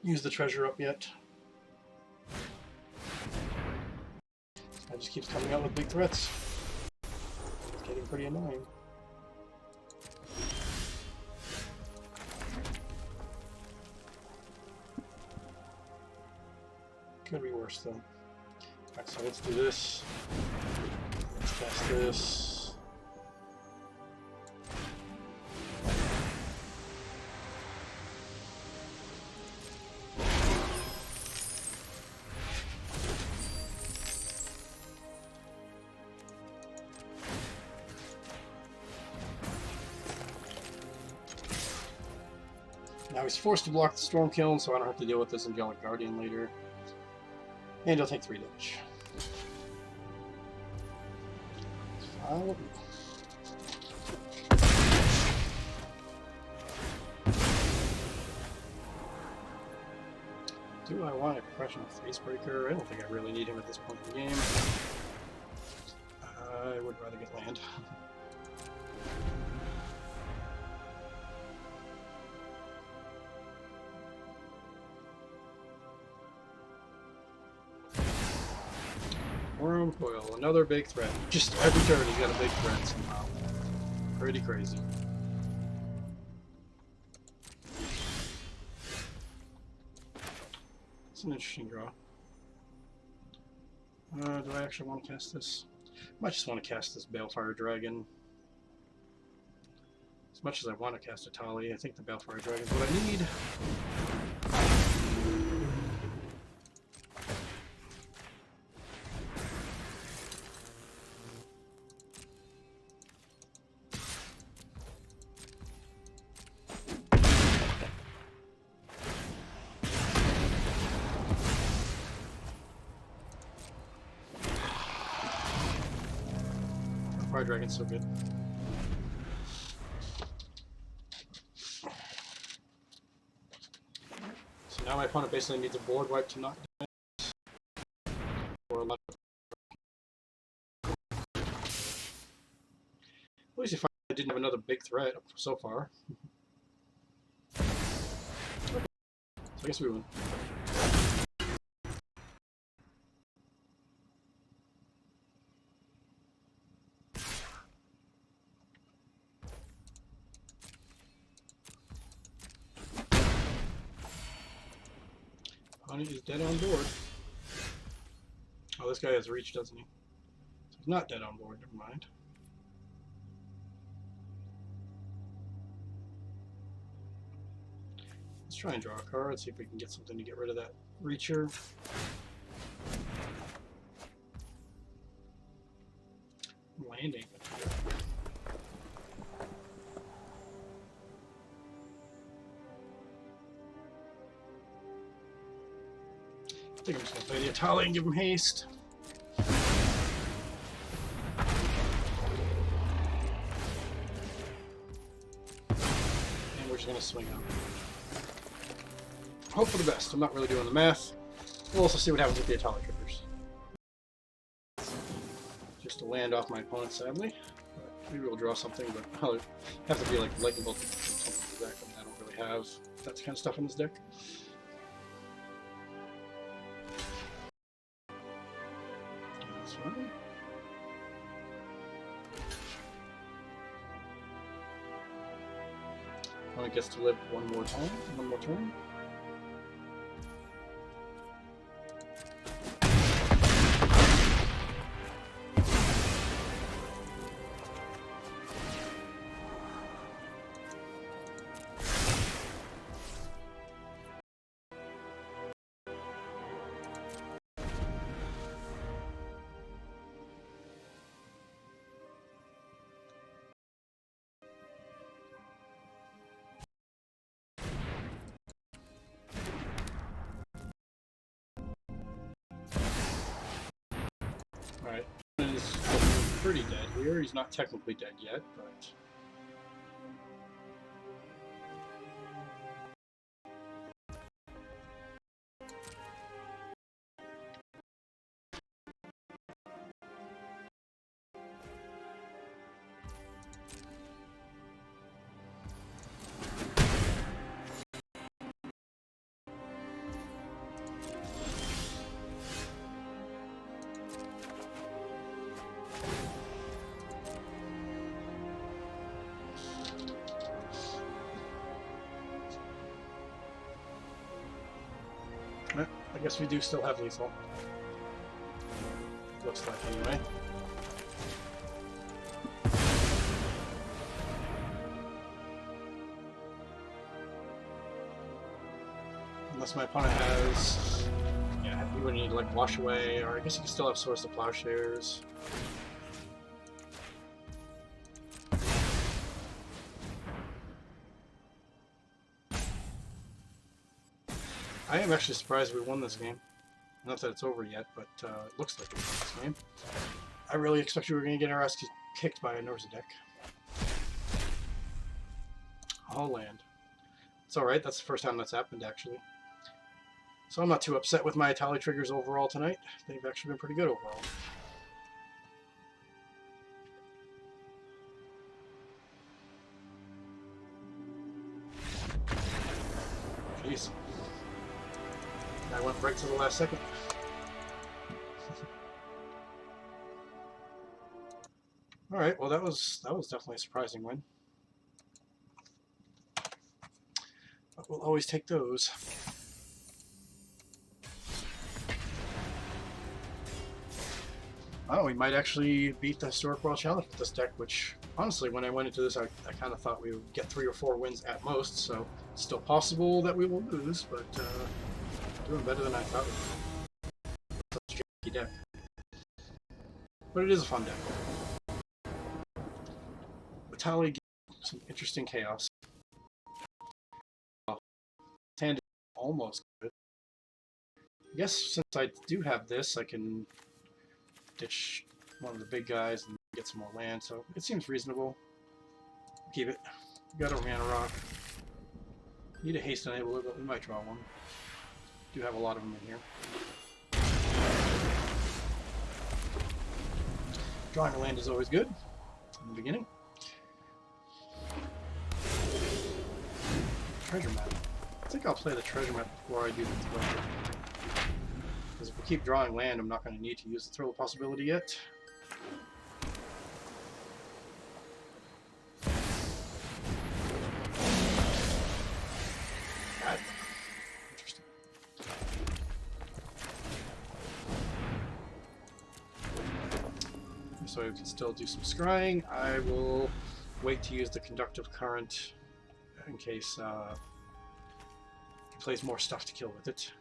use the treasure up yet. It just keeps coming out with big threats. It's getting pretty annoying. Could be worse though. Alright, so let's do this. Let's cast this. Now he's forced to block the Storm Kiln, so I don't have to deal with this Angelic Guardian later. And he'll take 3 damage. Follow me. Do I want a Professional Facebreaker? I don't think I really need him at this point in the game. I would rather get land. Worm Coil, another big threat. Just every turn he's got a big threat somehow. Pretty crazy. It's an interesting draw. Do I actually want to cast this? I might just want to cast this Balefire Dragon. As much as I want to cast Etali, I think the Balefire Dragon is what I need. Fire Dragon's so good. So now my opponent basically needs a board wipe to knock down. Or a lot of... At least if I didn't have another big threat so far. So I guess we win. Honey is dead on board. Oh, this guy has reach, doesn't he? So he's not dead on board, never mind. Let's try and draw a card, see if we can get something to get rid of that reacher. Landing. I think I'm just going to play the Etali and give him haste. And we're just going to swing out. Hope for the best. I'm not really doing the math. We'll also see what happens with the Etali triggers. Just to land off my opponent, sadly. But maybe we'll draw something, but I'll have to be like lightning bolt or something like that. I don't really have that kind of stuff in this deck. Opponent gets to live one more turn. Alright, he's pretty dead here. He's not technically dead yet, but... I guess we do still have lethal. Looks like anyway. Unless my opponent has... Yeah, we would need to like wash away, or I guess you can still have Swords to Plowshares. I am actually surprised we won this game. Not that it's over yet, but it looks like we won this game. I really expected we were going to get our ass kicked by a Norza deck. All land. It's alright, that's the first time that's happened actually. So I'm not too upset with my Etali triggers overall tonight. They've actually been pretty good overall. Jeez. I went right to the last second. Alright, well that was definitely a surprising win. But we'll always take those. Oh, we might actually beat the Historic Brawl Challenge with this deck, which, honestly, when I went into this, I kind of thought we would get 3 or 4 wins at most, so it's still possible that we will lose, but doing better than I thought we would. Such a janky deck. But it is a fun deck. Etali gives some interesting chaos. Hand is almost good. I guess since I do have this, I can ditch one of the big guys and get some more land, so it seems reasonable. Keep it. We got a mana rock. Need a haste enable it, but we might draw one. Do have a lot of them in here. Drawing a land is always good in the beginning. Treasure map. I think I'll play the treasure map before I do the throw. Because if we keep drawing land, I'm not going to need to use the throw possibility yet. Interesting. So we can still do some scrying. I will wait to use the conductive current in case he plays more stuff to kill with it.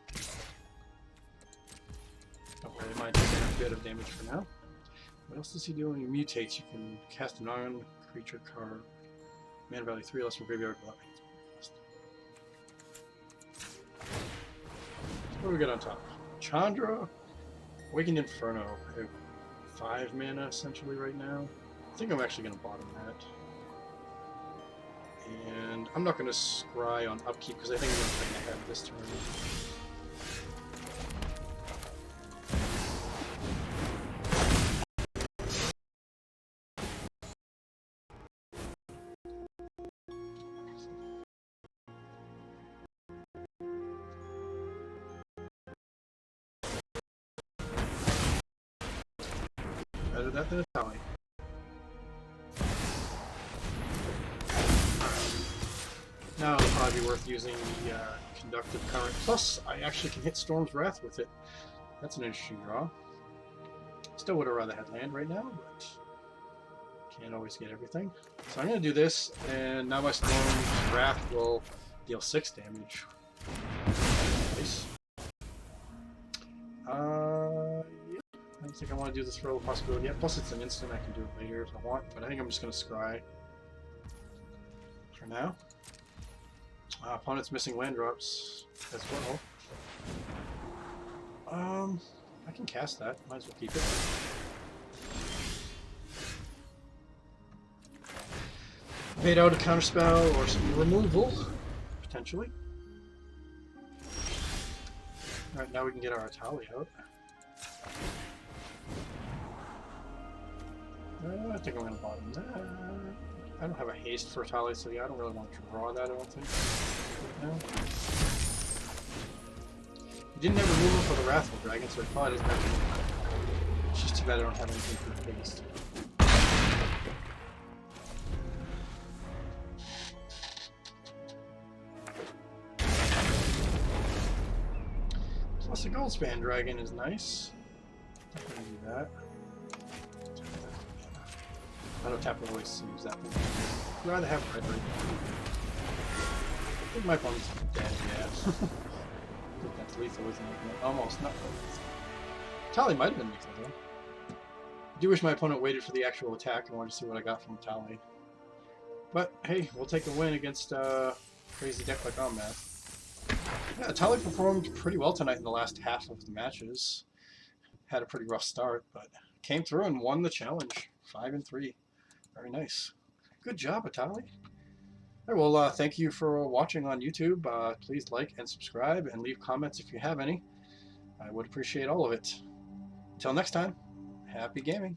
Don't really mind taking a bit of damage for now. What else does he do when he mutates? You can cast a non-creature card. Mana value 3 less from graveyard without what do we got on top? Chandra, Awakened Inferno. I have 5 mana essentially right now. I think I'm actually going to bottom that. And I'm not going to scry on upkeep because I think I'm going to play ahead this turn. Better that than Etali. Now it'll probably be worth using the conductive current. Plus, I actually can hit Storm's Wrath with it. That's an interesting draw. Still would have rather had land right now, but can't always get everything. So I'm going to do this, and now my Storm's Wrath will deal 6 damage. Nice. Yeah. I don't think I want to do this throw possibility yet. Plus, it's an instant. I can do it later if I want, but I think I'm just going to scry for now. Opponent's missing land drops as well. I can cast that. Might as well keep it. Bait out a counterspell or some removal, potentially. Alright, now we can get our Etali out. I think I'm going to bottom that. I don't have a haste for Etali, so yeah, I don't really want to draw that, I don't think. Right now. He didn't have removal for the Wrathful Dragon, so it probably doesn't have to. It's just too bad I don't have anything for the haste. Yes, a gold span dragon is nice. Definitely do that. I know Tapper always seems that thing. I'd rather have red right now. I think my opponent's dead, yeah. I think that's lethal, isn't it? Almost, not lethal. Etali might have been lethal, though. I do wish my opponent waited for the actual attack and wanted to see what I got from Etali. But, hey, we'll take a win against a crazy deck like Omnath. Yeah, Etali performed pretty well tonight in the last half of the matches. Had a pretty rough start, but came through and won the challenge. 5-3. Very nice. Good job, Etali. All right, well, thank you for watching on YouTube. Please like and subscribe and leave comments if you have any. I would appreciate all of it. Until next time, happy gaming.